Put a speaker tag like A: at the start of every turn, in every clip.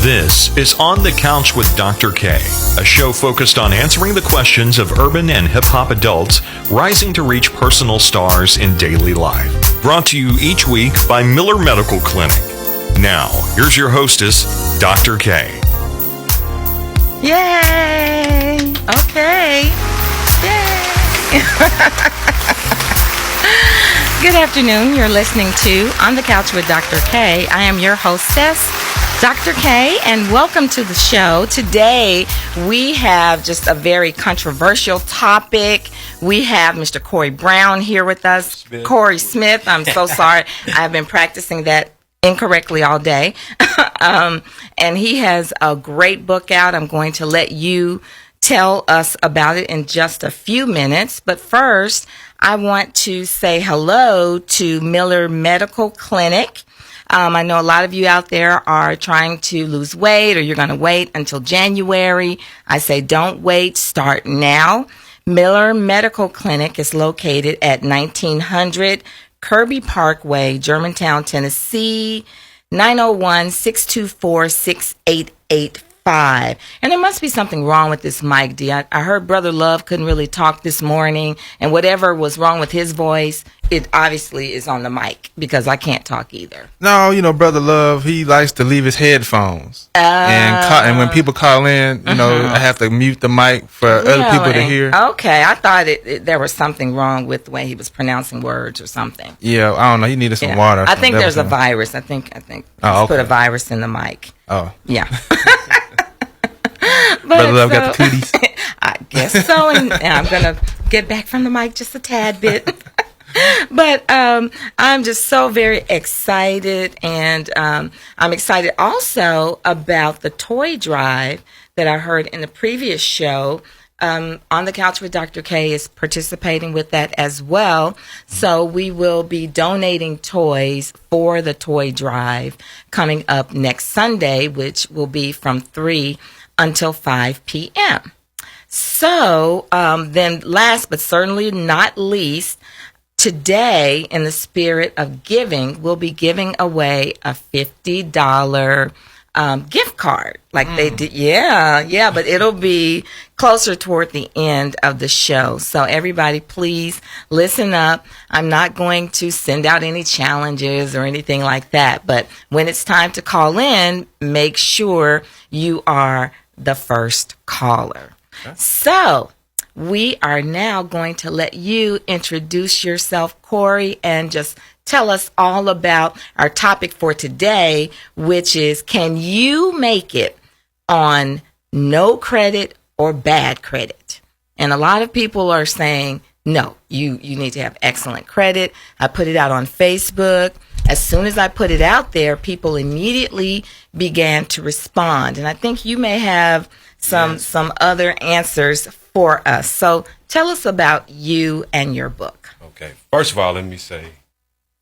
A: This is On the Couch with Dr. K, a show focused on answering the questions of urban and hip-hop adults rising to reach personal stars in daily life. Brought to you each week by Miller Medical Clinic. Now, here's your hostess, Dr. K.
B: Yay! Okay. Yay! Good afternoon. You're listening to On the Couch with Dr. K. I am your hostess, Dr. K, and welcome to the show. Today, we have just a very controversial topic. We have Mr. Corey Brown here with us. Corey Smith. I'm so sorry. I've been practicing that incorrectly all day. And he has a great book out. I'm going to let you tell us about it in just a few minutes. But first, I want to say hello to Miller Medical Clinic. I know a lot of you out there are trying to lose weight, or you're going to wait until January. I say don't wait, start now. Miller Medical Clinic is located at 1900 Kirby Parkway, Germantown, Tennessee, 901-624-6885. And there must be something wrong with this mic, D. I heard Brother Love couldn't really talk this morning, and whatever was wrong with his voice, it obviously is on the mic, because I can't talk either.
C: No, Brother Love, he likes to leave his headphones. And when people call in, I have to mute the mic for other people to hear.
B: Okay, I thought there was something wrong with the way he was pronouncing words or something.
C: Yeah, I don't know. He needed some water.
B: I think there's a virus. I think
C: okay.
B: Put a virus in the mic.
C: Oh.
B: Yeah.
C: Brother Love got the cooties.
B: I guess so, and I'm going to get back from the mic just a tad bit. But I'm just so very excited, and I'm excited also about the toy drive that I heard in the previous show. On the Couch with Dr. K is participating with that as well. So we will be donating toys for the toy drive coming up next Sunday, which will be from 3 until 5 p.m. So then last but certainly not least, today, in the spirit of giving, we'll be giving away a $50 gift card. Like they did. Yeah, but it'll be closer toward the end of the show. So everybody, please listen up. I'm not going to send out any challenges or anything like that. But when it's time to call in, make sure you are the first caller. Okay. So we are now going to let you introduce yourself, Corey, and just tell us all about our topic for today, which is, can you make it on no credit or bad credit? And a lot of people are saying, no, you need to have excellent credit. I put it out on Facebook. As soon as I put it out there, people immediately began to respond. And I think you may have some other answers for us. So tell us about you and your book.
D: Okay. First of all, let me say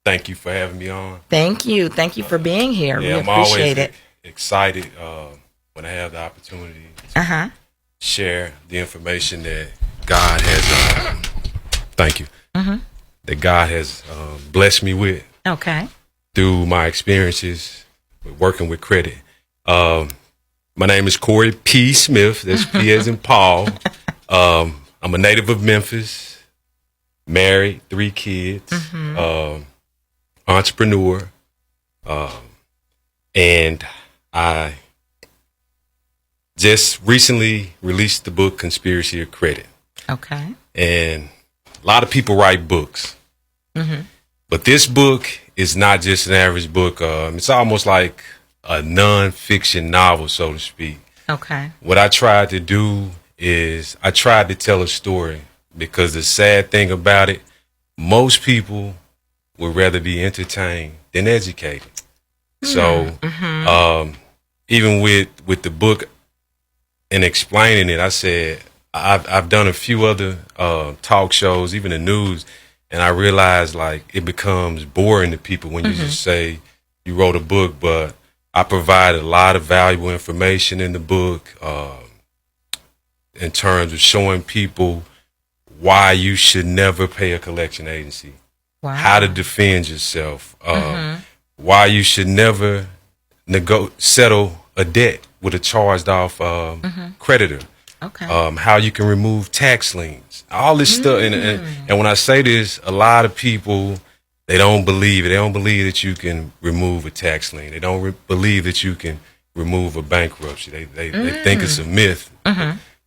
D: thank you for having me on.
B: Thank you. Thank you for being here.
D: Yeah,
B: we appreciate it.
D: I'm always excited when I have the opportunity to share the information that God has, thank you, that God has blessed me with.
B: Okay.
D: Through my experiences with working with credit. My name is Corey P. Smith. That's P as in Paul. I'm a native of Memphis, married, 3 kids, entrepreneur, and I just recently released the book Conspiracy of Credit.
B: Okay.
D: And a lot of people write books, but this book is not just an average book. It's almost like a non-fiction novel, so to speak.
B: Okay.
D: What I tried to do is I tried to tell a story, because the sad thing about it, most people would rather be entertained than educated. So even with the book and explaining it, I said I've done a few other talk shows, even the news, and I realized like it becomes boring to people when you just say you wrote a book, but I provide a lot of valuable information in the book in terms of showing people why you should never pay a collection agency, how to defend yourself, why you should never settle a debt with a charged off creditor.
B: Okay.
D: How you can remove tax liens, all this stuff. And when I say this, a lot of people, they don't believe it. They don't believe that you can remove a tax lien. They don't believe that you can remove a bankruptcy. They think it's a myth.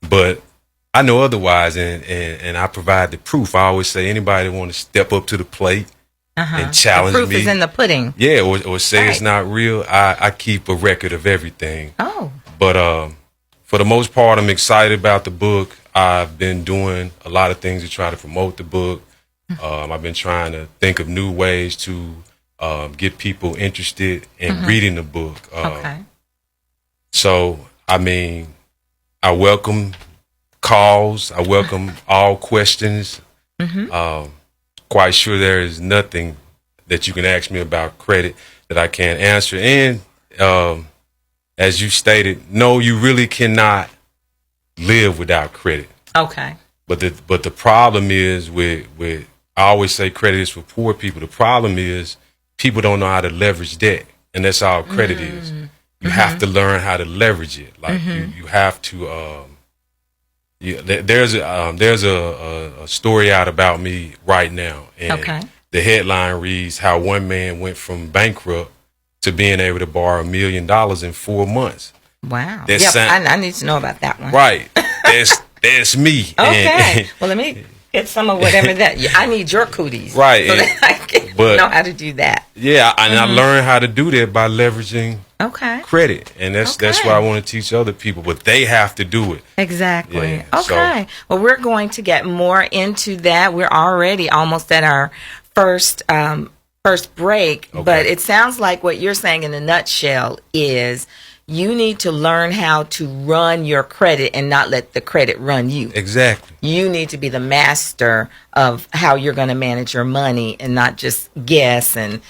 D: But I know otherwise, and I provide the proof. I always say anybody that want to step up to the plate and challenge me.
B: The proof is in the pudding.
D: Yeah, or say it's not real. I keep a record of everything.
B: Oh.
D: But for the most part, I'm excited about the book. I've been doing a lot of things to try to promote the book. I've been trying to think of new ways to get people interested in reading the book.
B: Okay.
D: So, I mean, I welcome calls. I welcome all questions. Quite sure there is nothing that you can ask me about credit that I can't answer. And as you stated, no, you really cannot live without credit.
B: Okay.
D: But the problem is with I always say credit is for poor people. The problem is people don't know how to leverage debt, and that's all credit is. You have to learn how to leverage it. Like you have to. There's a story out about me right now, and the headline reads how one man went from bankrupt to being able to borrow $1 million in 4 months.
B: Wow. I need to know about that one.
D: Right. That's me.
B: Okay. Well, let me get some of whatever that. I need your cooties.
D: Right.
B: So that I can know how to do that.
D: Yeah, and I learned how to do that by leveraging credit, and that's what I want to teach other people. But they have to do it.
B: Exactly.
D: Yeah,
B: okay. Well, we're going to get more into that. We're already almost at our first break, but it sounds like what you're saying in a nutshell is you need to learn how to run your credit and not let the credit run you.
D: Exactly.
B: You need to be the master of how you're going to manage your money and not just guess and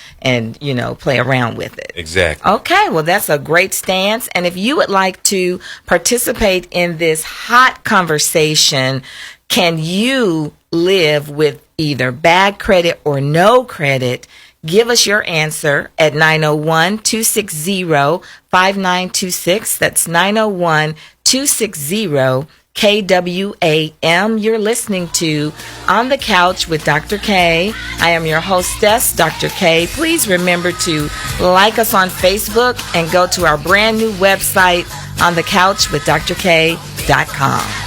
B: play around with it.
D: Exactly.
B: Okay, well, that's a great stance. And if you would like to participate in this hot conversation, can you live with either bad credit or no credit? Give us your answer at 901-260-5926. That's 901-260-KWAM. You're listening to On the Couch with Dr. K. I am your hostess, Dr. K. Please remember to like us on Facebook and go to our brand new website, onthecouchwithdrk.com.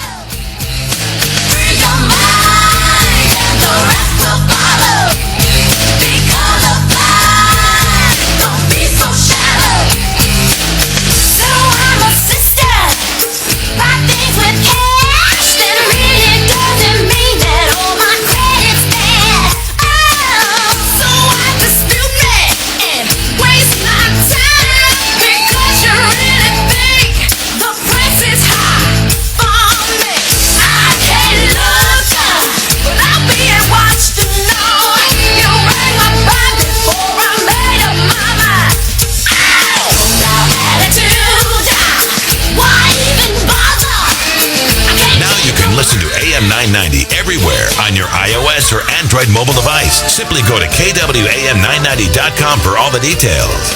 E: Listen to AM 990 everywhere on your iOS or Android mobile device. Simply go to KWAM990.com for all the details.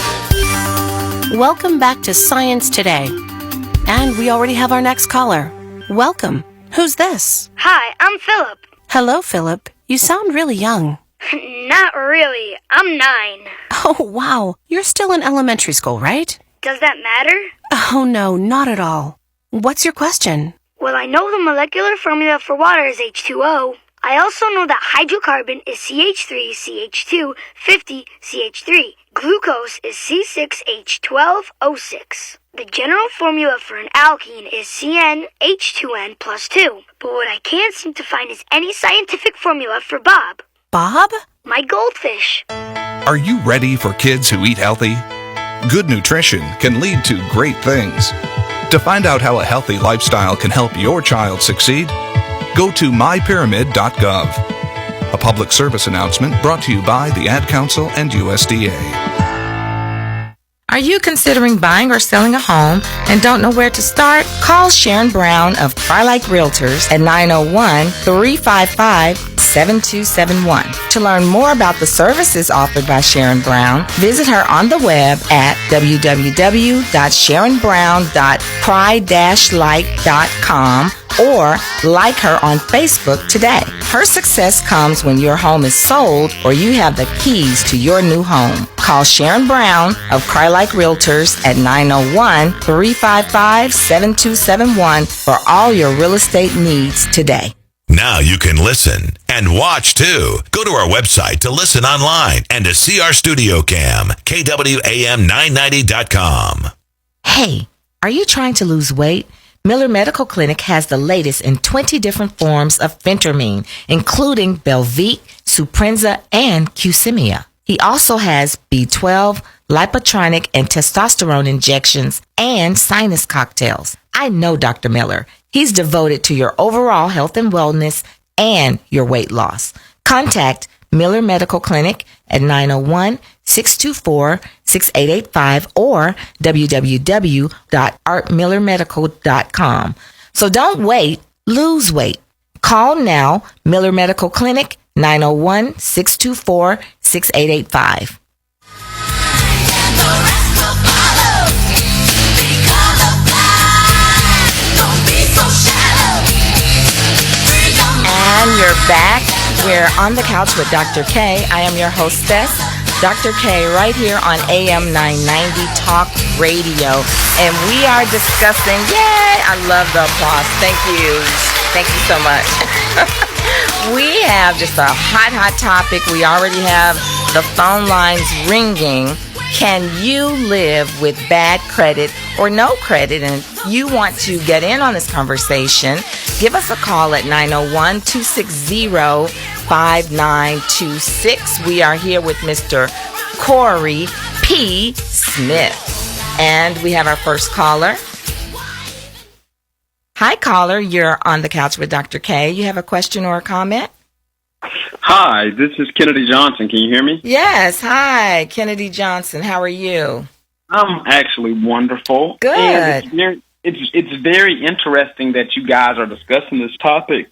F: Welcome back to Science Today. And we already have our next caller. Welcome. Who's this?
G: Hi, I'm Philip.
F: Hello, Philip. You sound really young.
G: Not really. I'm 9.
F: Oh, wow. You're still in elementary school, right?
G: Does that matter?
F: Oh, no, not at all. What's your question?
G: Well, I know the molecular formula for water is H2O. I also know that hydrocarbon is CH3CH2 50CH3. Glucose is C6H12O6. The general formula for an alkene is CnH2n plus 2. But what I can't seem to find is any scientific formula for Bob.
F: Bob?
G: My goldfish.
H: Are you ready for kids who eat healthy? Good nutrition can lead to great things. To find out how a healthy lifestyle can help your child succeed, go to mypyramid.gov. A public service announcement brought to you by the Ad Council and USDA.
B: Are you considering buying or selling a home and don't know where to start? Call Sharon Brown of Twilight Realtors at 901-355-6666. 855-727-7271. To learn more about the services offered by Sharon Brown, visit her on the web at www.sharonbrown.cry-like.com or like her on Facebook today. Her success comes when your home is sold or you have the keys to your new home. Call Sharon Brown of Cry Like Realtors at 901-355-7271 for all your real estate needs today.
E: Now you can listen and watch too. Go to our website to listen online and to see our studio cam, KWAM990.com.
B: Hey, are you trying to lose weight? Miller Medical Clinic has the latest in 20 different forms of phentermine, including Belviq, Suprenza, and Qsymia. He also has B12, lipotronic, and testosterone injections, and sinus cocktails. I know Dr. Miller. He's devoted to your overall health and wellness and your weight loss. Contact Miller Medical Clinic at 901-624-6885 or www.artmillermedical.com. So don't wait, lose weight. Call now, Miller Medical Clinic, 901-624-6885. And you're back. We're on the couch with Dr. K. I am your hostess, Dr. K, right here on AM 990 Talk Radio. And we are discussing, yay, I love the applause. Thank you. Thank you so much. We have just a hot topic. We already have the phone lines ringing. Can you live with bad credit or no credit? And if you want to get in on this conversation, give us a call at 901-260-5926. We are here with Mr. Corey P. Smith. And we have our first caller. Hi, caller. You're on the couch with Dr. K. You have a question or a comment?
I: Hi, this is Kennedy Johnson. Can you hear me?
B: Yes. Hi, Kennedy Johnson. How are you?
I: I'm actually wonderful.
B: Good.
I: And it's very interesting that you guys are discussing this topic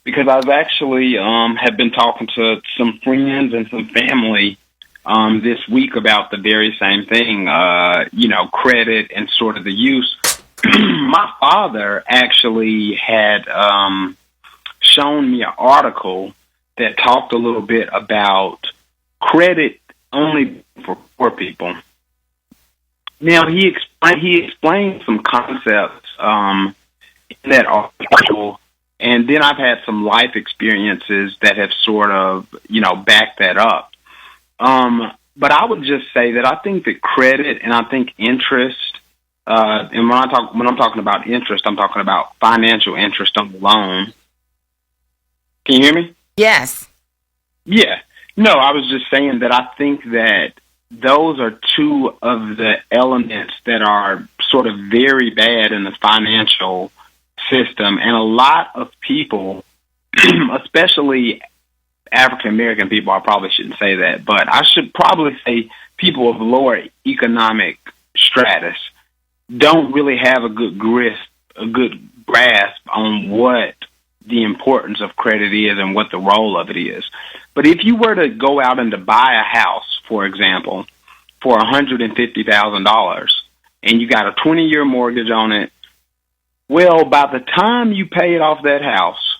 I: because I've actually have been talking to some friends and some family this week about the very same thing, credit and sort of the use. My father actually had shown me an article that talked a little bit about credit only for poor people. Now, he explained some concepts in that article, and then I've had some life experiences that have sort of, backed that up. But I would just say that I think that credit and I think interest, and when I'm talking about interest, I'm talking about financial interest on the loan. Can you hear me?
B: Yes.
I: Yeah. No, I was just saying that I think that those are two of the elements that are sort of very bad in the financial system. And a lot of people, especially African American people, I probably shouldn't say that, but I should probably say people of lower economic stratus don't really have a good grasp on what the importance of credit is and what the role of it is. But if you were to go out and to buy a house, for example, for $150,000 and you got a 20-year mortgage on it, well, by the time you paid off that house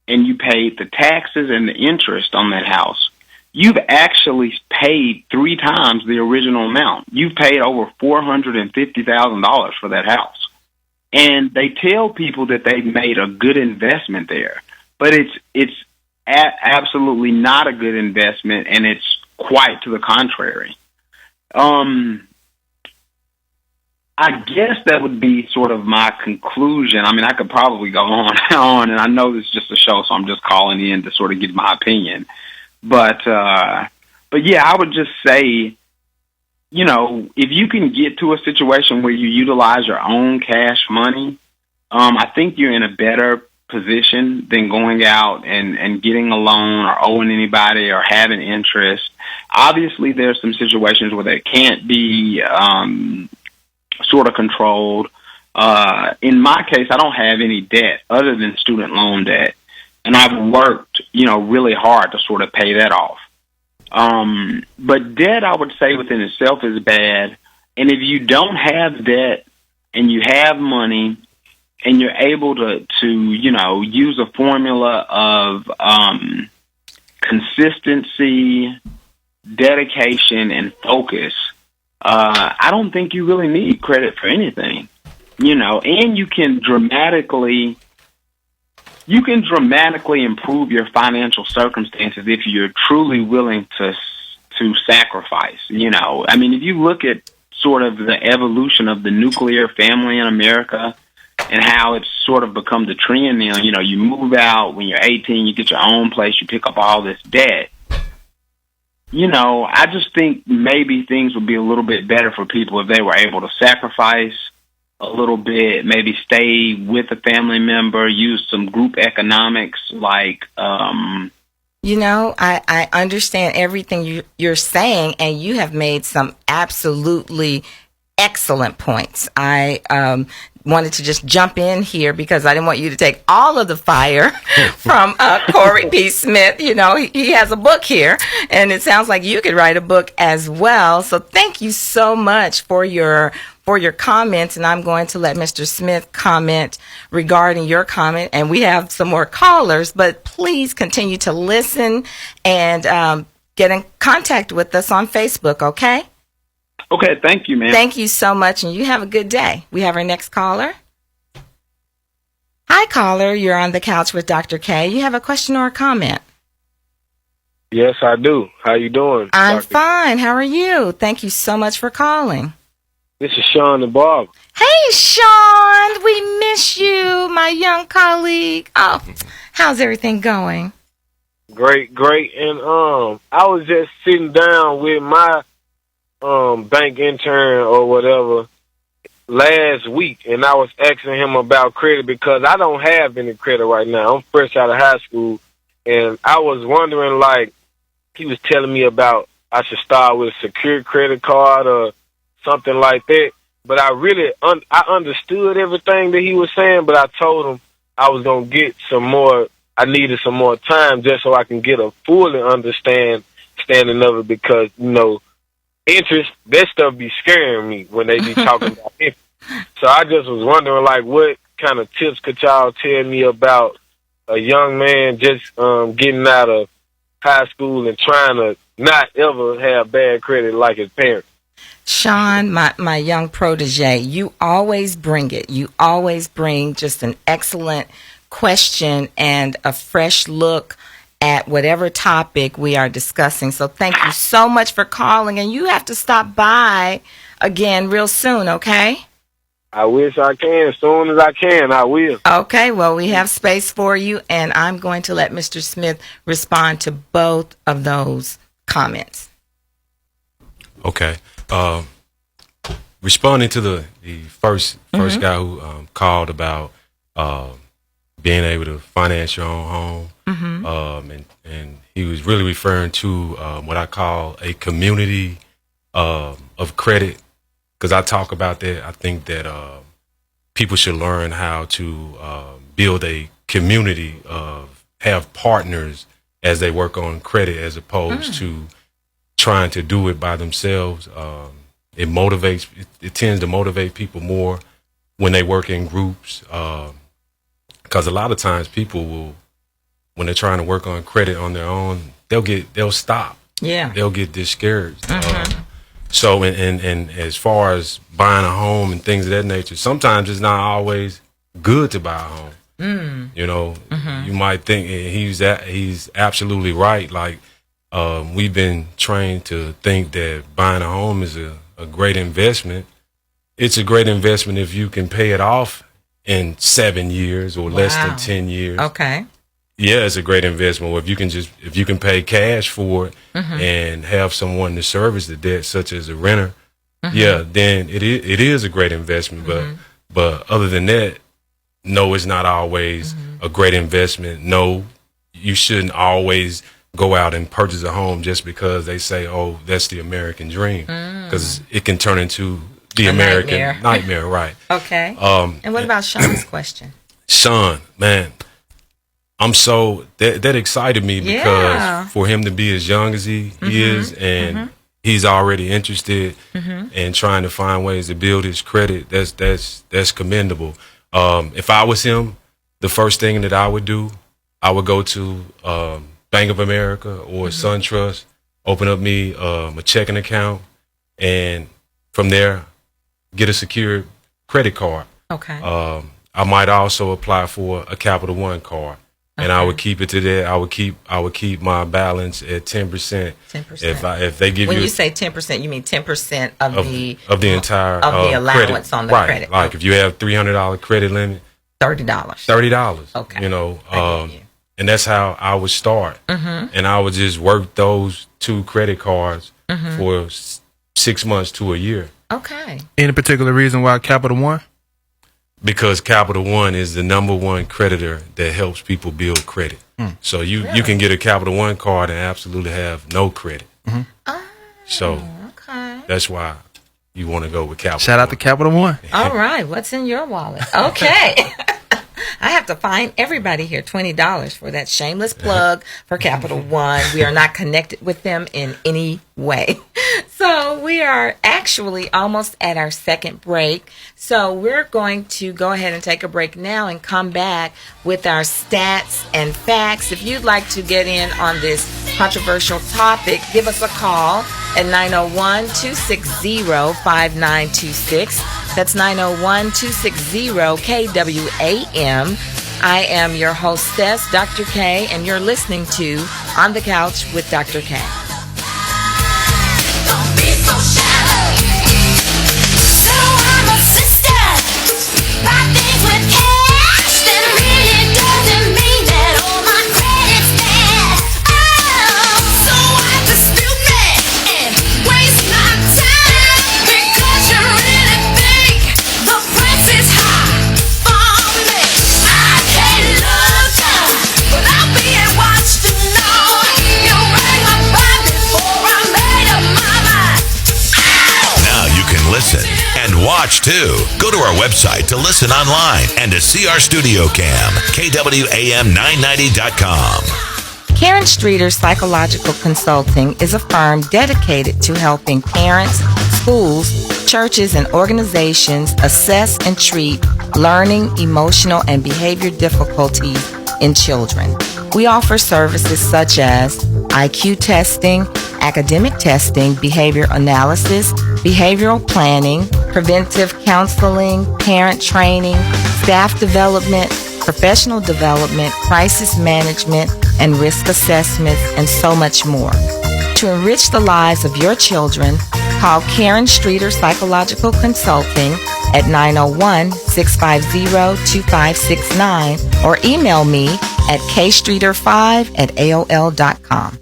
I: and you paid the taxes and the interest on that house, you've actually paid 3 times the original amount. You've paid over $450,000 for that house. And they tell people that they've made a good investment there, but it's absolutely not a good investment, and it's quite to the contrary. I guess that would be sort of my conclusion. I mean, I could probably go on and on, and I know this is just a show, so I'm just calling in to sort of give my opinion. But yeah, I would just say, if you can get to a situation where you utilize your own cash money, I think you're in a better position than going out and getting a loan or owing anybody or having interest. Obviously, there's some situations where that can't be sort of controlled. In my case, I don't have any debt other than student loan debt. and I've worked, really hard to sort of pay that off. But debt, I would say, within itself is bad. And if you don't have debt and you have money and you're able to use a formula of consistency, dedication, and focus, I don't think you really need credit for anything. And you can dramatically improve your financial circumstances if you're truly willing to sacrifice. If you look at sort of the evolution of the nuclear family in America and how it's sort of become the trend now, you move out when you're 18, you get your own place, you pick up all this debt. I just think maybe things would be a little bit better for people if they were able to sacrifice a little bit, maybe stay with a family member, use some group economics
B: I understand everything you're saying, and you have made some absolutely excellent points. I wanted to just jump in here because I didn't want you to take all of the fire from Corey P. Smith. He has a book here, and it sounds like you could write a book as well. So thank you so much for your comments, and I'm going to let Mr. Smith comment regarding your comment, and we have some more callers, but please continue to listen and get in contact with us on Facebook, okay?
I: Okay, thank you, ma'am.
B: Thank you so much, and you have a good day. We have our next caller. Hi, caller. You're on the couch with Dr. K. You have a question or a comment?
J: Yes, I do. How you doing?
B: I'm fine. How are you? Thank you so much for calling.
J: This is Sean the Barber.
B: Hey, Sean. We miss you, my young colleague. Oh, how's everything going?
J: Great. And I was just sitting down with my bank intern or whatever last week, and I was asking him about credit because I don't have any credit right now. I'm fresh out of high school, and I was wondering, he was telling me about I should start with a secured credit card or something like that. But I really I understood everything that he was saying, but I told him I was going to get some more. I needed some more time just so I can get a fully understanding of it because, interest, that stuff be scaring me when they be talking about interest. So I just was wondering, what kind of tips could y'all tell me about a young man just getting out of high school and trying to not ever have bad credit like his parents?
B: Sean, my young protege, you always bring it. You always bring just an excellent question and a fresh look at whatever topic we are discussing. So thank you so much for calling, and you have to stop by again real soon, okay?
J: I wish I can. As soon as I can, I will.
B: Okay, well, we have space for you, and I'm going to let Mr. Smith respond to both of those comments.
D: Okay. Responding to the first guy who called about being able to finance your own home, and he was really referring to what I call a community of credit, because I talk about that. I think that people should learn how to build a community of have partners as they work on credit, as opposed to trying to do it by themselves. It motivates. It tends to motivate people more when they work in groups. Because a lot of times people will, when they're trying to work on credit on their own, they'll stop.
B: Yeah.
D: They'll get discouraged. So, and as far as buying a home and things of that nature, sometimes it's not always good to buy a home. You might think he's absolutely right. We've been trained to think that buying a home is a great investment. It's a great investment if you can pay it off in 7 years or less than 10 years.
B: Okay.
D: Yeah, it's a great investment. Or if you can pay cash for it and have someone to service the debt, such as a renter, then it is a great investment. But other than that, no, it's not always a great investment. No, you shouldn't always go out and purchase a home just because they say, oh, that's the American dream, because it can turn into the American nightmare, right?
B: Okay. And what about Sean's question?
D: Sean, man, I'm so that excited me because for him to be as young as he is, and he's already interested in trying to find ways to build his credit. That's commendable. If I was him, the first thing that I would do, I would go to Bank of America or SunTrust, open up me a checking account, and from there get a secured credit card.
B: Okay.
D: I might also apply for a Capital One card. And I would keep it to that. I would keep my balance at 10%. 10%. If they give
B: when
D: you,
B: you say 10%, you mean 10% of
D: the entire
B: the allowance
D: credit.
B: on the
D: right.
B: credit.
D: Like if you have $300 credit limit,
B: $30.
D: Okay. You know, and that's how I would start. And I would just work those 2 credit cards for 6 months to a year.
B: Okay.
C: Any particular reason why Capital One?
D: Because Capital One is the #1 creditor that helps people build credit. So you can get a Capital One card and absolutely have no credit. So that's why you want to go with Capital
C: Shout out to Capital One.
B: All right. What's in your wallet? Okay. I have to fine everybody here $20 for that shameless plug for Capital One. We are not connected with them in any way. So we are actually almost at our second break. So we're going to go ahead and take a break now and come back with our stats and facts. If you'd like to get in on this controversial topic, give us a call at 901-260-5926. That's 901-260-KWAM. I am your hostess, Dr. K, and you're listening to On the Couch with Dr. K.
K: Don't be so shallow. So I'm a sister. Buy things with cash. That really doesn't mean that all my credit's bad. Oh, so I dispute me and waste my time because you really think the price is high for me. I can't look up, but I'm being watched to know you rang my bell before I made up my mind.
E: Now you can listen and watch too. Go to our website to listen online and to see our studio cam, KWAM990.com.
B: Karen Streeter Psychological Consulting is a firm dedicated to helping parents, schools, churches, and organizations assess and treat learning, emotional, and behavior difficulties in children. We offer services such as IQ testing, academic testing, behavior analysis, behavioral planning, preventive counseling, parent training, staff development, professional development, crisis management, and risk assessments, and so much more. To enrich the lives of your children, call Karen Streeter Psychological Consulting at 901-650-2569 or email me at kstreeter5@aol.com.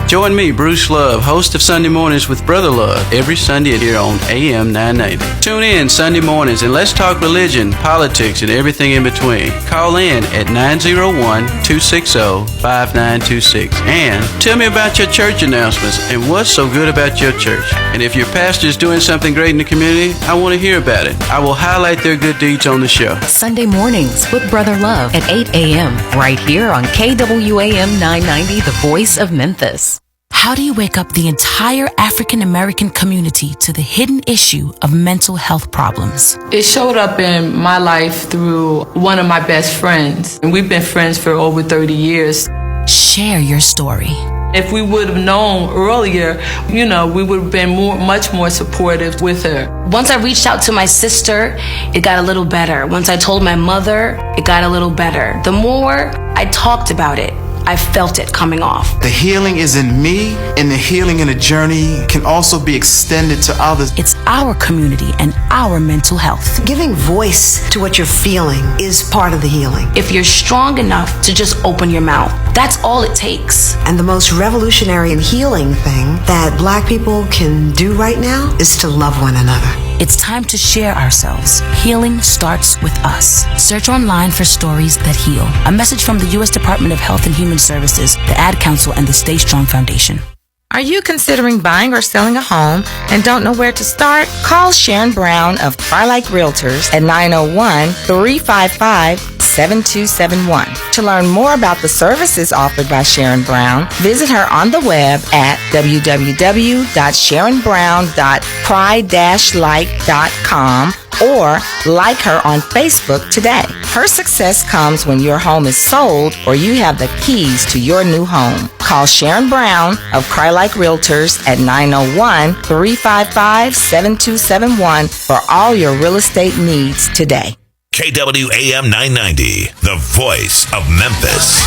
L: Join me, Bruce Love, host of Sunday Mornings with Brother Love, every Sunday here on AM 990. Tune in Sunday mornings and let's talk religion, politics, and everything in between. Call in at 901-260-5926 and tell me about your church announcements and what's so good about your church. And if your pastor is doing something great in the community, I want to hear about it. I will highlight their good deeds on the show.
M: Sunday mornings with Brother Love at 8 a.m. right here on KWAM 990, the voice of Memphis. How do you wake up the entire African American community to the hidden issue of mental health problems?
N: It showed up in my life through one of my best friends, and we've been friends for over 30 years.
M: Share your story.
N: If we would have known earlier, we would have been much more supportive with her.
O: Once I reached out to my sister, it got a little better. Once I told my mother, it got a little better. The more I talked about it, I felt it coming off.
P: The healing is in me, and the healing in the journey can also be extended to others.
M: It's our community and our mental health.
Q: Giving voice to what you're feeling is part of the healing.
O: If you're strong enough to just open your mouth, that's all it takes.
Q: And the most revolutionary and healing thing that Black people can do right now is to love one another.
M: It's time to share ourselves. Healing starts with us. Search online for stories that heal. A message from the U.S. Department of Health and Human Services, the Ad Council, and the Stay Strong Foundation.
B: Are you considering buying or selling a home and don't know where to start? Call Sharon Brown of Farlike Realtors at 901-355 555-7271. To learn more about the services offered by Sharon Brown, visit her on the web at www.sharonbrown.cry-like.com or like her on Facebook today. Her success comes when your home is sold or you have the keys to your new home. Call Sharon Brown of Cry Like Realtors at 901-355-7271 for all your real estate needs today.
E: KWAM 990, the voice of Memphis.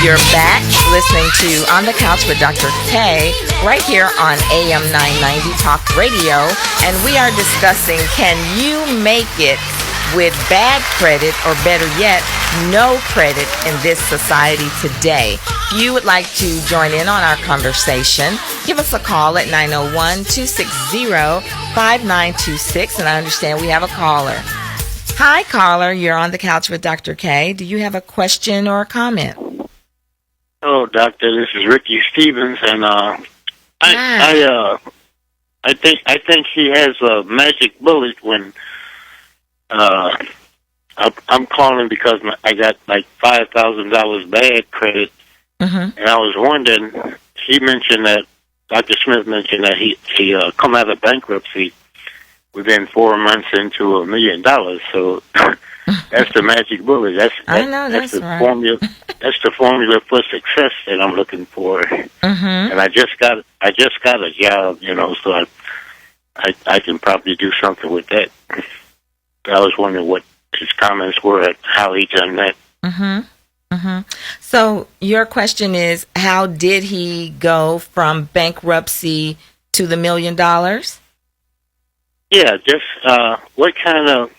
B: You're back listening to On the Couch with Dr. K right here on AM 990 Talk Radio. And we are discussing, can you make it with bad credit, or better yet, no credit in this society today? If you would like to join in on our conversation, give us a call at 901-260-5926. And I understand we have a caller. Hi, caller. You're on the Couch with Dr. K. Do you have a question or a comment?
R: Hello, Doctor. This is Ricky Stevens, and I think he has a magic bullet. When I'm calling because I got like $5,000 bad credit, and I was wondering. He mentioned that Dr. Smith mentioned that he come out of bankruptcy within 4 months into $1 million. So that's the magic bullet. That's the
B: right.
R: formula. That's the formula for success that I'm looking for. And I just got a job, so I can probably do something with that. But I was wondering what his comments were at how he done that.
B: So your question is, how did he go from bankruptcy to the $1 million?
R: Yeah, just what kind of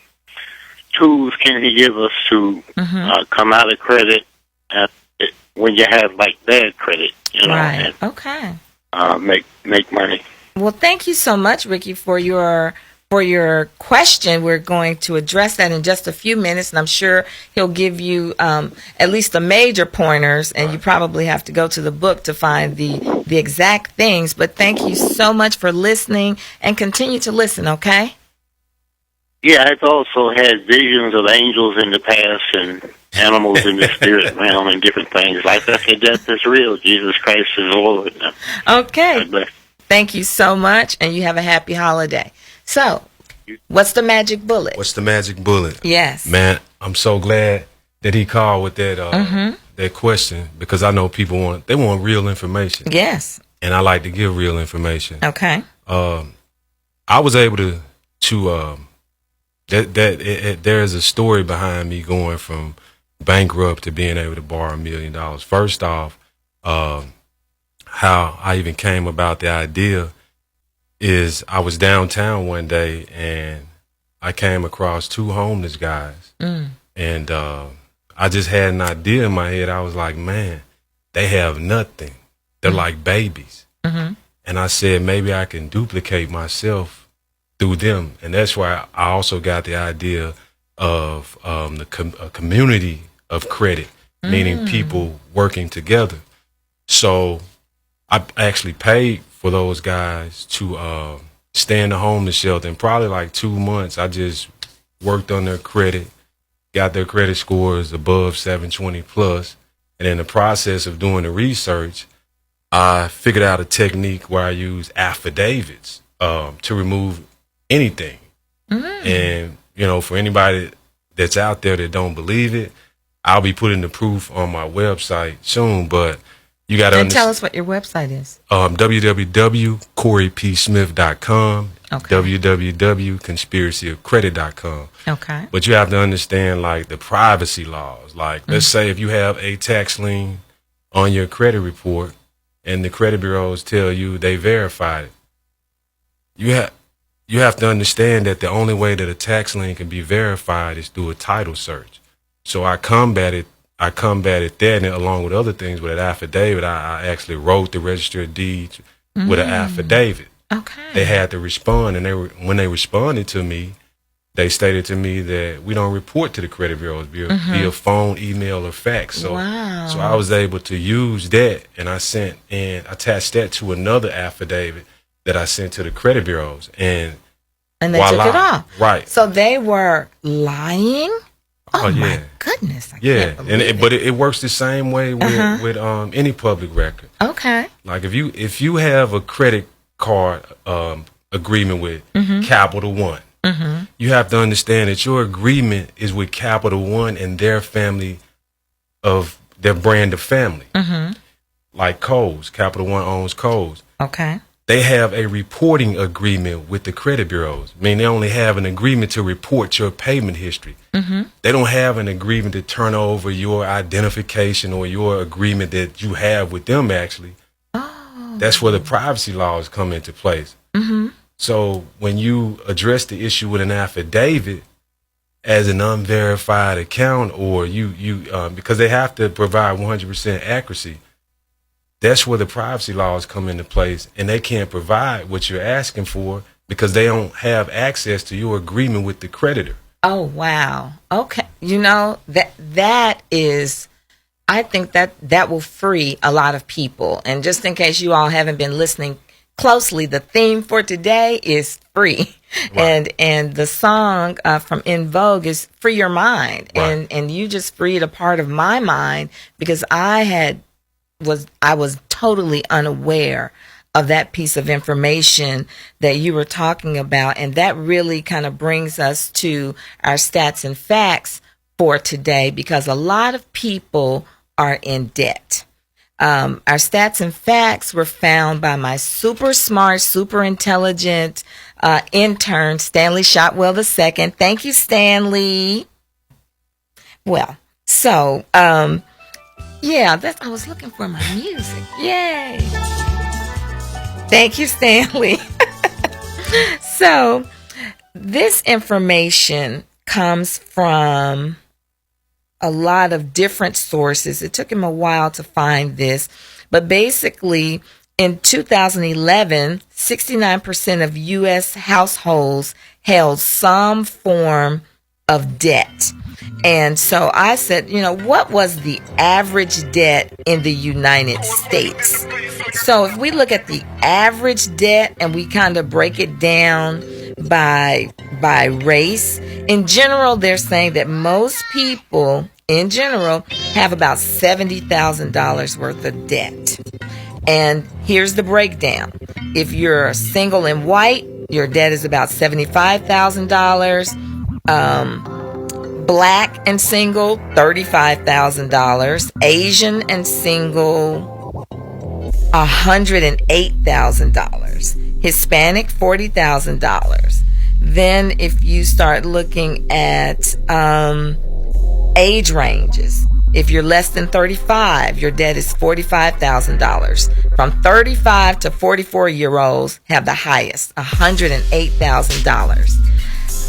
R: tools can he give us to come out of credit when you have like bad credit,
B: Right. Okay.
R: Make money.
B: Well, thank you so much, Ricky, for your question. We're going to address that in just a few minutes, and I'm sure he'll give you at least the major pointers, and you probably have to go to the book to find the exact things. But thank you so much for listening, and continue to listen, okay?
R: Yeah, I've also had visions of angels in the past and animals in the spirit realm and different things. Like I said, death is real. Jesus Christ is Lord.
B: Okay. Thank you so much, and you have a happy holiday. So, what's the magic bullet?
D: What's the magic bullet?
B: Yes.
D: Man, I'm so glad that he called with that that question, because I know people want real information.
B: Yes.
D: And I like to give real information.
B: Okay.
D: I was able to there is a story behind me going from bankrupt to being able to borrow $1 million. First off, how I even came about the idea is I was downtown one day and I came across 2 homeless guys. And I just had an idea in my head. I was like, man, they have nothing. They're like babies. And I said, maybe I can duplicate myself through them. And that's why I also got the idea of a community of credit, meaning people working together. So I actually paid for those guys to stay in the homeless shelter. In probably like 2 months, I just worked on their credit, got their credit scores above 720 plus. And in the process of doing the research, I figured out a technique where I use affidavits to remove anything. And, for anybody that's out there that don't believe it, I'll be putting the proof on my website soon, but you got to
B: tell us what your website is.
D: www.coreypsmith.com,
B: Okay.
D: www.conspiracyofcredit.com.
B: Okay.
D: But you have to understand, like, the privacy laws. Like, let's say if you have a tax lien on your credit report and the credit bureaus tell you they verified it, you have to understand that the only way that a tax lien can be verified is through a title search. So I combated that, and along with other things, with an affidavit. I actually wrote the register of deeds with an affidavit.
B: Okay.
D: They had to respond, and when they responded to me, they stated to me that we don't report to the credit bureaus via phone, email, or fax. So, so I was able to use that, and I sent and attached that to another affidavit that I sent to the credit bureaus, and
B: they
D: voila.
B: took it off.
D: Right.
B: So they were lying. Oh
D: yeah.
B: my goodness! I
D: Yeah,
B: can't believe
D: but it works the same way with any public record.
B: Okay.
D: Like if you have a credit card agreement with Capital One, you have to understand that your agreement is with Capital One and their family of their brand of family. Like Kohl's, Capital One owns Kohl's.
B: Okay.
D: They have a reporting agreement with the credit bureaus. I mean, they only have an agreement to report your payment history. They don't have an agreement to turn over your identification or your agreement that you have with them, actually. That's where the privacy laws come into place. So when you address the issue with an affidavit as an unverified account, or because they have to provide 100% accuracy, that's where the privacy laws come into place, and they can't provide what you're asking for because they don't have access to your agreement with the creditor.
B: Oh, wow. Okay. You know, that is, I think that will free a lot of people. And just in case you all haven't been listening closely, the theme for today is free. Right. And the song from In Vogue is Free Your Mind. Right. And you just freed a part of my mind because I was totally unaware of that piece of information that you were talking about. And that really kind of brings us to our stats and facts for today, because a lot of people are in debt. Our stats and facts were found by my super smart, super intelligent intern, Stanley Shotwell II. Thank you, Stanley. Well, so, yeah, I was looking for my music. Yay. Thank you, Stanley. So, this information comes from a lot of different sources. It took him a while to find this, but basically in 2011, 69% of U.S. households held some form of debt. And so I said, what was the average debt in the United States? So if we look at the average debt and we kind of break it down by race, in general, they're saying that most people in general have about $70,000 worth of debt. And here's the breakdown. If you're single and white, your debt is about $75,000. Black and single, $35,000. Asian and single, $108,000. Hispanic, $40,000. Then if you start looking at age ranges, if you're less than 35, your debt is $45,000. From 35 to 44-year-olds have the highest, $108,000.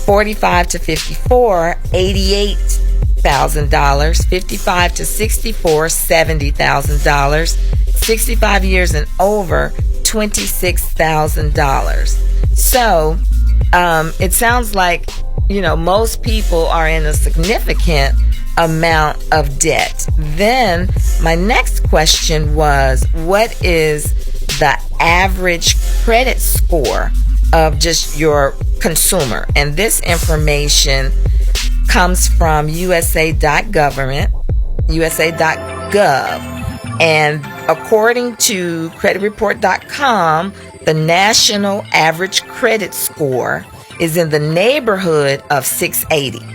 B: 45 to 54, $88,000. 55 to 64, $70,000. 65 years and over, $26,000. So it sounds like, most people are in a significant amount of debt. Then my next question was, what is the average credit score of just your consumer? And this information comes from USA.gov. And according to creditreport.com, the national average credit score is in the neighborhood of 680.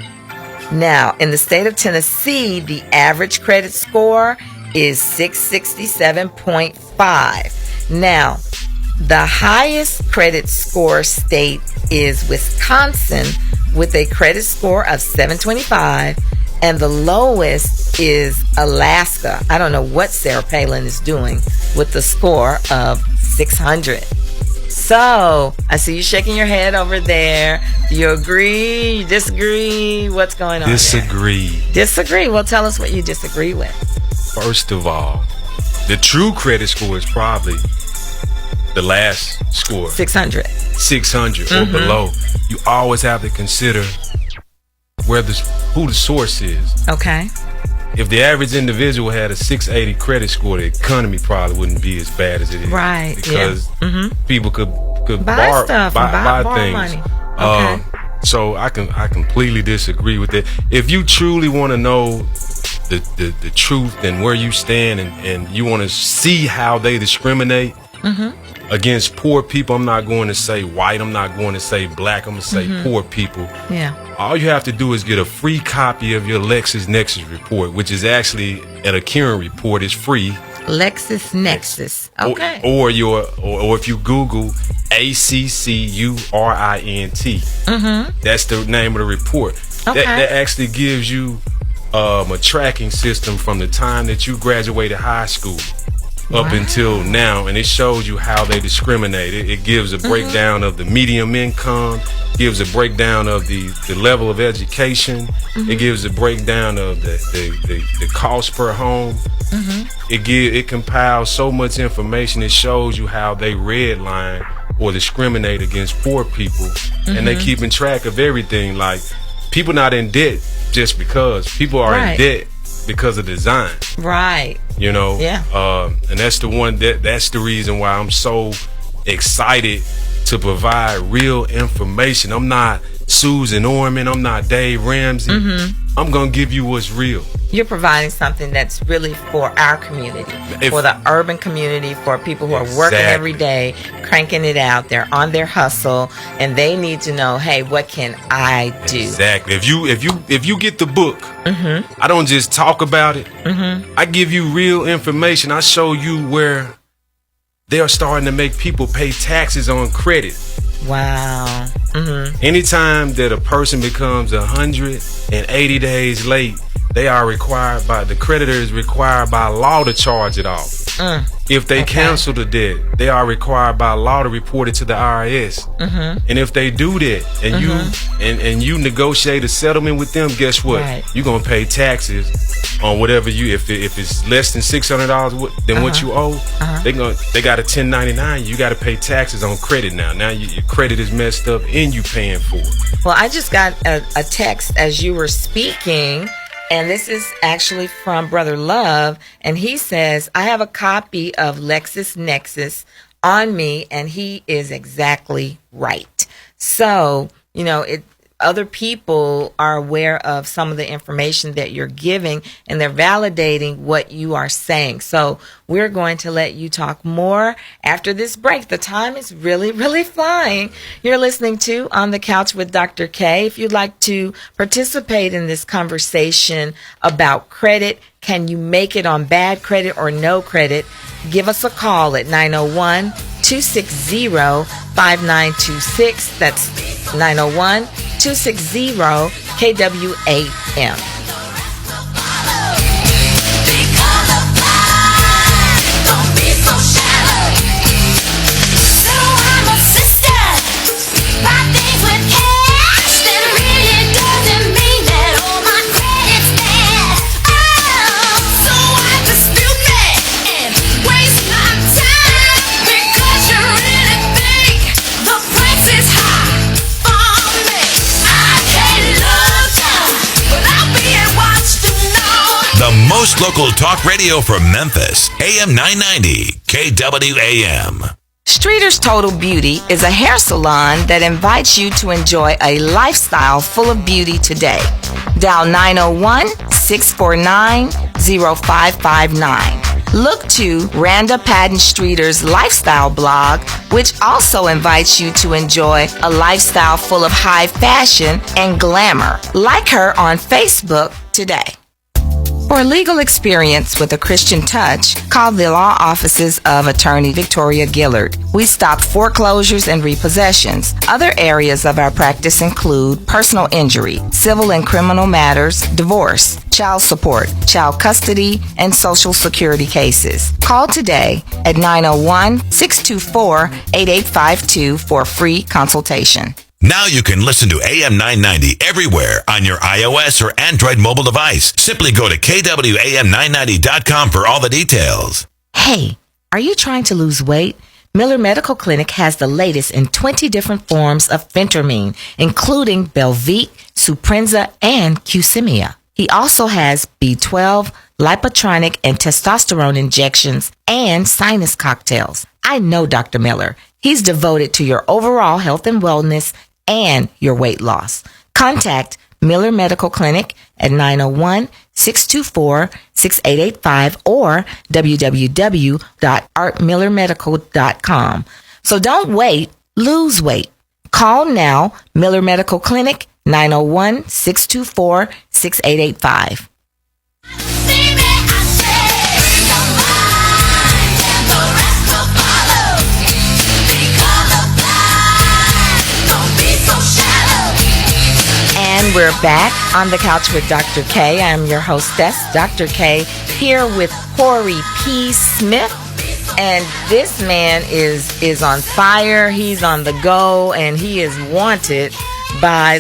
B: Now, in the state of Tennessee, the average credit score is 667.5. Now, the highest credit score state is Wisconsin with a credit score of 725, and the lowest is Alaska. I don't know what Sarah Palin is doing with the score of 600. So, I see you shaking your head over there. Do you agree? Disagree? What's going on?
D: Disagree.
B: Disagree? Well, tell us what you disagree with.
D: First of all, the true credit score is probably the last score,
B: 600
D: or below, you always have to consider who the source is.
B: Okay.
D: If the average individual had a 680 credit score, the economy probably wouldn't be as bad as it is.
B: Right.
D: Because people could
B: buy
D: borrow,
B: stuff,
D: buy
B: borrow
D: things.
B: money. Okay.
D: So I completely disagree with that. If you truly want to know the truth and where you stand, and you want to see how they discriminate against poor people, I'm not going to say white, I'm not going to say black, I'm going to say poor people.
B: Yeah.
D: All you have to do is get a free copy of your LexisNexis report, which is actually an Accurant report. It's free.
B: LexisNexis. Okay.
D: Or if you Google ACCURINT, that's the name of the report.
B: Okay.
D: That actually gives you a tracking system from the time that you graduated high school up until now, and it shows you how they discriminate. It gives a breakdown of the medium income, gives a breakdown of the level of education, it gives a breakdown of the cost per home. It compiles so much information. It shows you how they redline or discriminate against poor people, and they keeping track of everything. Like, people not in debt just because. People are in debt because of design.
B: Right.
D: You know?
B: Yeah.
D: And that's that's the reason why I'm so excited to provide real information. I'm not Susan Orman, I'm not Dave Ramsey. I'm gonna give you what's real.
B: You're providing something that's really for our community, for the urban community, for people who are working every day, cranking it out. They're on their hustle, and they need to know, hey, what can I do?
D: Exactly. If you get the book, I don't just talk about it. I give you real information. I show you where they are starting to make people pay taxes on credit.
B: Wow.
D: Anytime that a person becomes 180 days late, the creditor is required by law to charge it off. If they cancel the debt, they are required by law to report it to the IRS. And if they do that, and you negotiate a settlement with them, guess what? You're gonna pay taxes on whatever if it's less than $600 than what you owe. They got a 1099. You got to pay taxes on credit now. Now your credit is messed up, and you paying for it.
B: Well, I just got a text as you were speaking, and this is actually from Brother Love, and he says, I have a copy of LexisNexis on me, and he is exactly right. So, other people are aware of some of the information that you're giving, and they're validating what you are saying. So we're going to let you talk more after this break. The time is really, really flying. You're listening to On the Couch with Dr. K. If you'd like to participate in this conversation about credit, can you make it on bad credit or no credit? Give us a call at 901-260-5926. That's 901-260-KWAM.
E: The most local talk radio for Memphis, AM 990, KWAM.
B: Streeter's Total Beauty is a hair salon that invites you to enjoy a lifestyle full of beauty today. Dial 901-649-0559. Look to Randa Patton Streeter's lifestyle blog, which also invites you to enjoy a lifestyle full of high fashion and glamour. Like her on Facebook today. For legal experience with a Christian touch, call the law offices of Attorney Victoria Gillard. We stop foreclosures and repossessions. Other areas of our practice include personal injury, civil and criminal matters, divorce, child support, child custody, and Social Security cases. Call today at 901-624-8852 for a free consultation.
E: Now you can listen to AM 990 everywhere on your iOS or Android mobile device. Simply go to KWAM990.com for all the details.
B: Hey, are you trying to lose weight? Miller Medical Clinic has the latest in 20 different forms of phentermine, including Belviq, Suprenza, and Qsymia. He also has B12, lipotronic, and testosterone injections and sinus cocktails. I know Dr. Miller. He's devoted to your overall health and wellness and your weight loss. Contact Miller Medical Clinic at 901-624-6885 or www.artmillermedical.com. So don't wait, lose weight. Call now, Miller Medical Clinic, 901-624-6885. And we're back on the couch with Dr. K. I'm your hostess, Dr. K, here with Corey P. Smith. And this man is on fire. He's on the go, and he is wanted by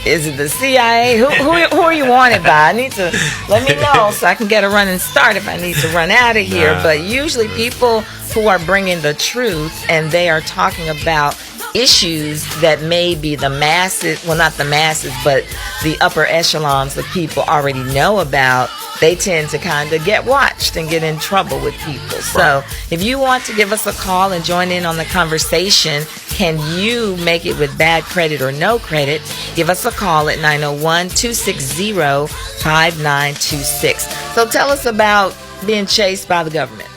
B: is it the CIA? Who are you wanted by? I need to let me know so I can get a running start if I need to run out of here. But usually people who are bringing the truth and they are talking about issues that maybe the masses, well, not the masses, but the upper echelons of people already know about, they tend to kind of get watched and get in trouble with people. So if you want to give us a call and join in on the conversation, can you make it with bad credit or no credit? Give us a call at 901-260-5926. So tell us about being chased by the government.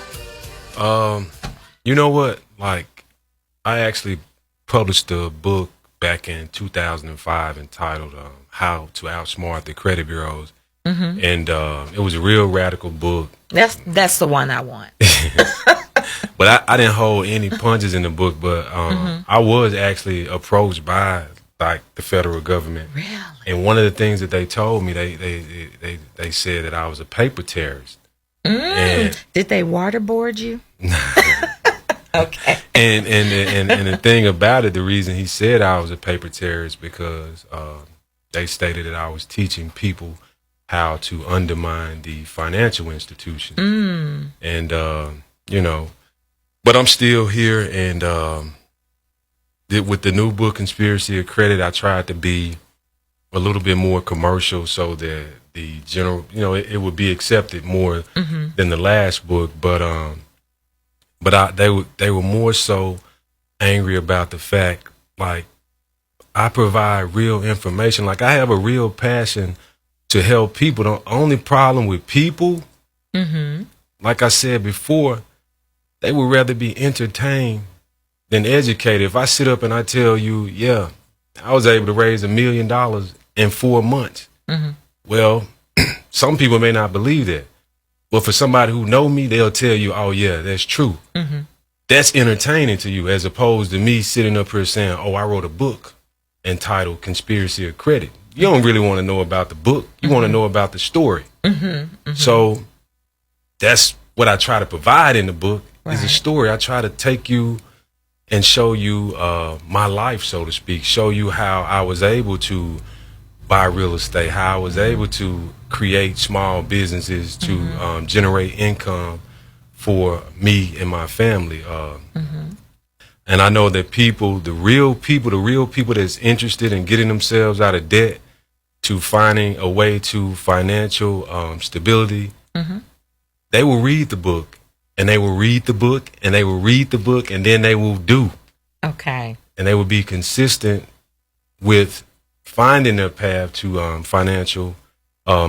D: You know what? Like, I actually published a book back in 2005 entitled How to Outsmart the Credit Bureaus. Mm-hmm. And it was a real radical book.
B: That's the one I want.
D: But I didn't hold any punches in the book, but I was actually approached by like the federal government.
B: Really?
D: And one of the things that they told me, they said that I was a paper terrorist.
B: And did they waterboard you? Okay.
D: And the thing about it, the reason he said I was a paper terrorist because they stated that I was teaching people how to undermine the financial institutions. And you know, but I'm still here, and with the new book Conspiracy of Credit, I tried to be a little bit more commercial so that the general, you know, it would be accepted more than the last book. But they were more so angry about the fact, like, I provide real information. Like, I have a real passion to help people. The only problem with people, like I said before, they would rather be entertained than educated. If I sit up and I tell you, yeah, I was able to raise $1 million in 4 months. Well, some people may not believe that. But for somebody who know me, they'll tell you, oh, yeah, that's true. That's entertaining to you, as opposed to me sitting up here saying, oh, I wrote a book entitled Conspiracy of Credit. You don't really want to know about the book. You want to know about the story. So that's what I try to provide in the book, is a story. I try to take you and show you my life, so to speak, show you how I was able to buy real estate, how I was able to create small businesses to generate income for me and my family. And I know that people, the real people that's interested in getting themselves out of debt to finding a way to financial stability, they will read the book, and they will read the book, and they will read the book, and then they will do.
B: Okay.
D: And they will be consistent with finding their path to financial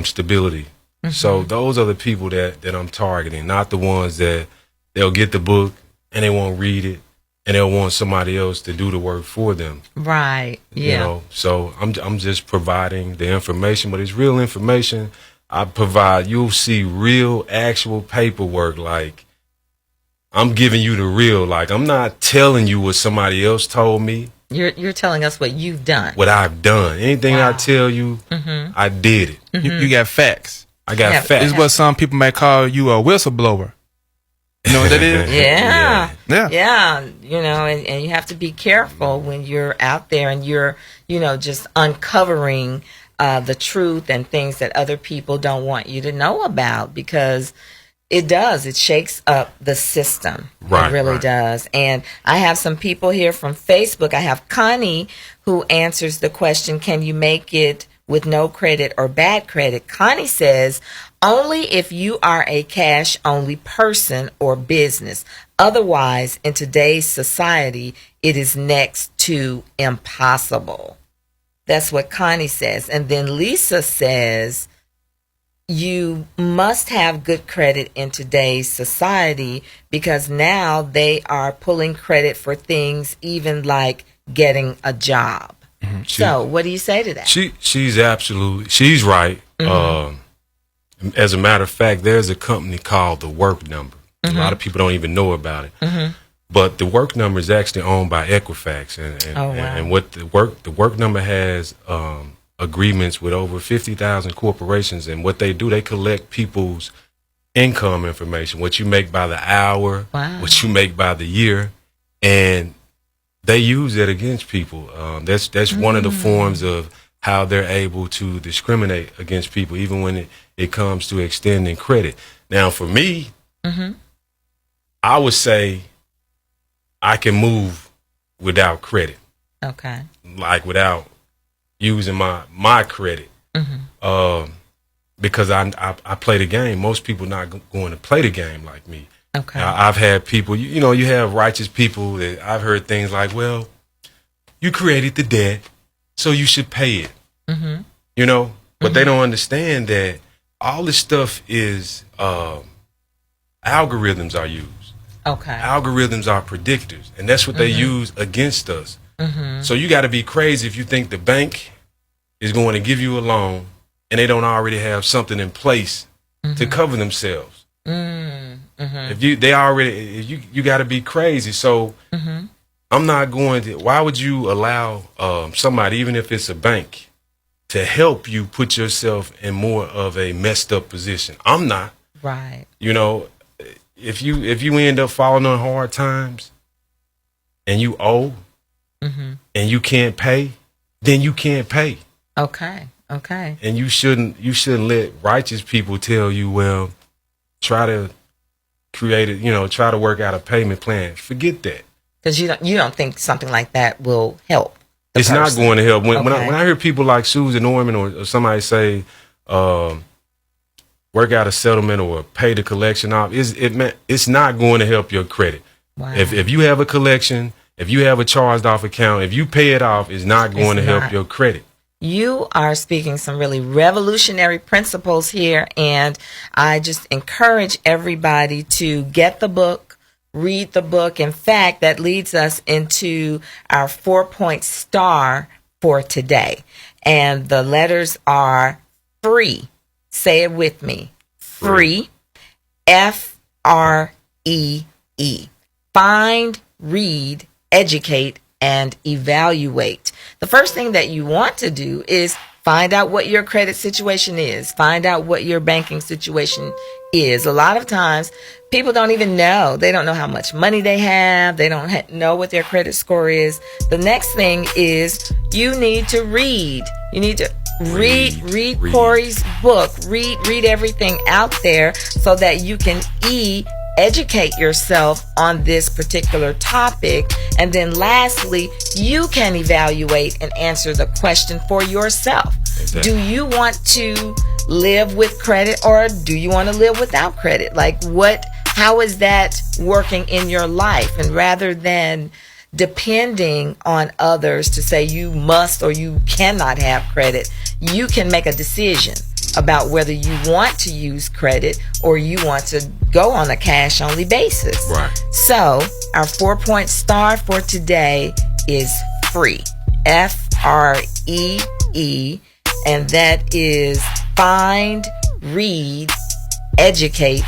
D: stability. So those are the people that I'm targeting, not the ones that they'll get the book and they won't read it and they'll want somebody else to do the work for them.
B: Right. Yeah.
D: You know, so I'm just providing the information, but it's real information. I provide, you'll see real actual paperwork. Like, I'm giving you the real, like, I'm not telling you what somebody else told me.
B: You're telling us what you've done.
D: What I've done. Anything I tell you, I did it.
C: You got facts.
D: I got facts.
C: It's what some people may call you a whistleblower. You know what that is?
B: Yeah. You know, and you have to be careful when you're out there and you're, you know, just uncovering the truth and things that other people don't want you to know about, because It does. It shakes up the system.
D: Right,
B: It really
D: right.
B: does. And I have some people here from Facebook. I have Connie who answers the question, can you make it with no credit or bad credit? Connie says, only if you are a cash only person or business. Otherwise, in today's society, it is next to impossible. That's what Connie says. And then Lisa says, you must have good credit in today's society because now they are pulling credit for things even like getting a job. So what do you say to that?
D: She's right. As a matter of fact, there's a company called The Work Number. A lot of people don't even know about it. But The Work Number is actually owned by Equifax, and what the work number has agreements with over 50,000 corporations, and what they do, they collect people's income information, what you make by the hour, what you make by the year, and they use it against people. That's one of the forms of how they're able to discriminate against people, even when it comes to extending credit. Now, for me, I would say I can move without credit.
B: Okay.
D: Like without using my credit. Because I play the game. Most people not going to play the game like me.
B: Okay.
D: I've had people, you have righteous people that I've heard things like, well, you created the debt, so you should pay it. But they don't understand that all this stuff is algorithms are used.
B: Okay.
D: Algorithms are predictors, and that's what they use against us. So you got to be crazy if you think the bank is going to give you a loan and they don't already have something in place to cover themselves. If you got to be crazy. So I'm not going to. Why would you allow somebody, even if it's a bank, to help you put yourself in more of a messed up position? I'm not.
B: Right.
D: If you end up falling on hard times and you owe and you can't pay, then you can't pay.
B: Okay.
D: And you shouldn't let righteous people tell you, well, try to create it, try to work out a payment plan. Forget that.
B: Because you don't think something like that will help.
D: It's not going to help. When I hear people like Susan Norman or somebody say, work out a settlement or pay the collection off, it's not going to help your credit.
B: Wow.
D: If you have a collection, if you have a charged off account, if you pay it off, it's not going to help your credit.
B: You are speaking some really revolutionary principles here, and I just encourage everybody to get the book, read the book. In fact, that leads us into our 4-point star for today. And the letters are FREE. Say it with me. FREE. FREE. Find, read, educate, and evaluate. The first thing that you want to do is find out what your credit situation is. Find out what your banking situation is. A lot of times, people don't even know. They don't know how much money they have. They don't know what their credit score is. The next thing is you need to read. You need to read Corey's book. Read everything out there so that you can educate yourself on this particular topic. And then lastly, you can evaluate and answer the question for yourself. Exactly. Do you want to live with credit or do you want to live without credit? Like how is that working in your life? And rather than depending on others to say you must or you cannot have credit, you can make a decision about whether you want to use credit or you want to go on a cash only basis.
D: Right.
B: So our 4-point star for today is FREE. FREE. And that is find, read, educate,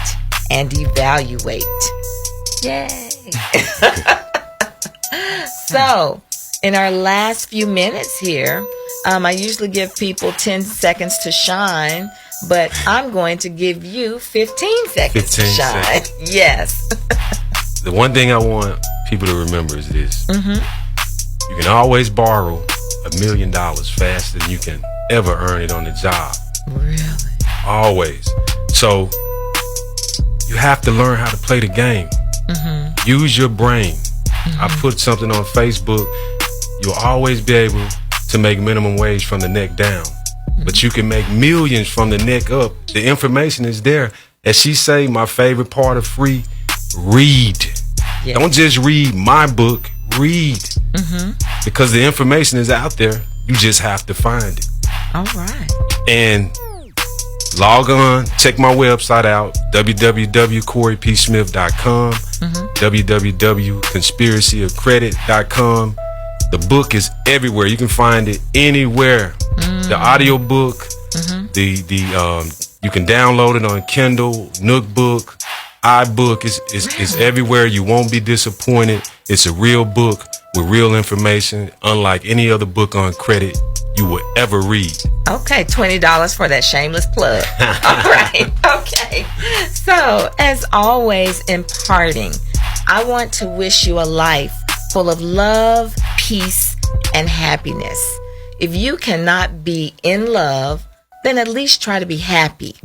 B: and evaluate. Yay. So in our last few minutes here, I usually give people 10 seconds to shine, but I'm going to give you 15 seconds to shine. Yes.
D: The one thing I want people to remember is this. You can always borrow $1 million faster than you can ever earn it on the job.
B: Really?
D: Always. So you have to learn how to play the game. Use your brain. I put something on Facebook. You'll always be able to make minimum wage from the neck down, but you can make millions from the neck up. The information is there. As she say, my favorite part of free, read. Don't just read my book, read. Because the information is out there. You just have to find it.
B: All right.
D: And log on, check my website out, www.coreypsmith.com, www.conspiracyofcredit.com. The book is everywhere. You can find it anywhere. The audio book, you can download it on Kindle, Nookbook, iBook. It's everywhere. You won't be disappointed. It's a real book with real information, unlike any other book on credit you will ever read.
B: Okay, $20 for that shameless plug. All right, okay. So, as always, in parting, I want to wish you a life full of love, peace, and happiness. If you cannot be in love, then at least try to be happy.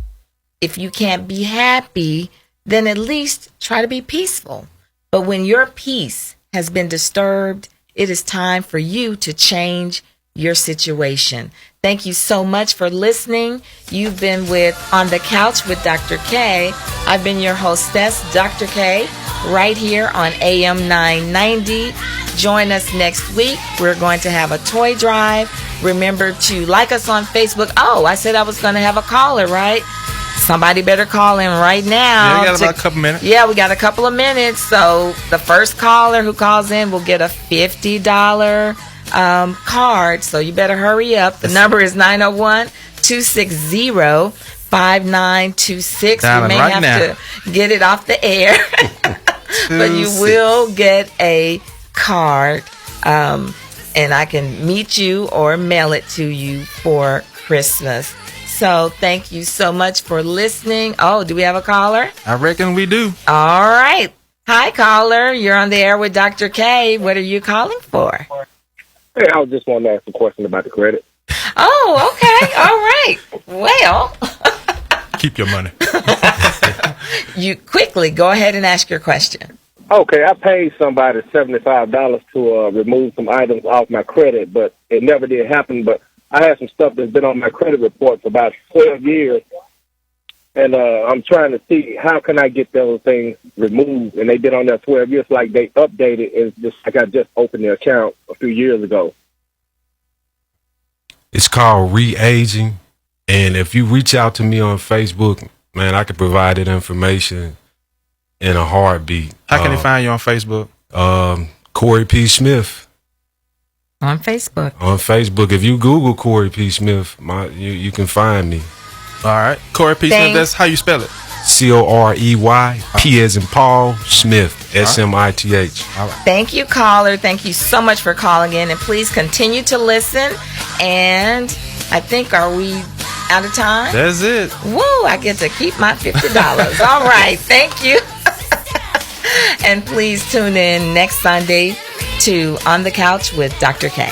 B: If you can't be happy, then at least try to be peaceful. But when your peace has been disturbed, it is time for you to change your situation. Thank you so much for listening. You've been with On the Couch with Dr. K. I've been your hostess, Dr. K, right here on AM 990. Join us next week. We're going to have a toy drive. Remember to like us on Facebook. Oh, I said I was going to have a caller, right? Somebody better call in right now.
C: Yeah, we got about a couple minutes.
B: Yeah, we got a couple of minutes. So the first caller who calls in will get a $50 card. So you better hurry up. The number is 901-260-5926. You may have to get it off the air. But you will get a card. And I can meet you or mail it to you for Christmas. So thank you so much for listening. Oh, do we have a caller?
C: I reckon we do.
B: All right. Hi, caller. You're on the air with Dr. K. What are you calling for?
J: Hey, I was just wanting to ask a question about the credit.
B: Oh, okay. All right. Well,
C: keep your money.
B: You quickly go ahead and ask your question.
J: Okay, I paid somebody $75 to remove some items off my credit, but it never did happen. But I had some stuff that's been on my credit report for about 12 years, and I'm trying to see how can I get those things removed. And they've been on there 12 years, like they updated. It's just like I just opened the account a few years ago.
D: It's called re-aging, and if you reach out to me on Facebook, man, I can provide that information in a heartbeat.
C: How can they find you on Facebook?
D: Corey P. Smith.
B: On Facebook.
D: On Facebook. If you Google Corey P. Smith, you can find me.
C: All right. Corey P. Smith, that's how you spell it.
D: Corey, P as in Paul, Smith, Smith.
B: All right. Thank you, caller. Thank you so much for calling in. And please continue to listen. And I think, are we out of time?
C: That's it.
B: Woo, I get to keep my $50. All right. Thank you. And please tune in next Sunday to On the Couch with Dr. K.